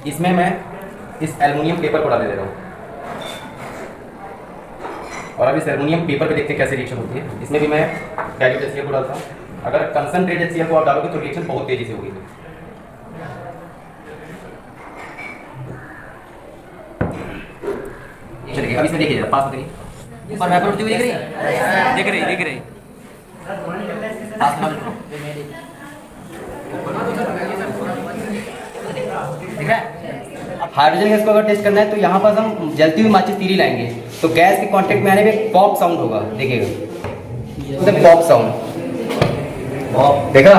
इसमें मैं इस एल्युमिनियम पेपर को डाल दे रहा हूँ और अब इस एल्युमिनियम पेपर पे देखते हैं कैसे रिएक्शन होती है। इसमें भी मैं डाइल्यूट HCl को डालता हूँ। अगर कंसंट्रेट HCl को आप डालोगे तो रिएक्शन बहुत तेजी से होगी। चलिए अब इसमें देखिए जरा पास करिए। ऊपर वेपर उड़ती हुई दिख रही है, दिख रही पास में दिख रहा है। हाइड्रोजन गैस को अगर टेस्ट करना है तो यहाँ पर हम जलती हुई माचिस तीली लाएंगे तो गैस के कांटेक्ट में आने पे पॉप साउंड होगा, देखिएगा पॉप साउंड, देखा।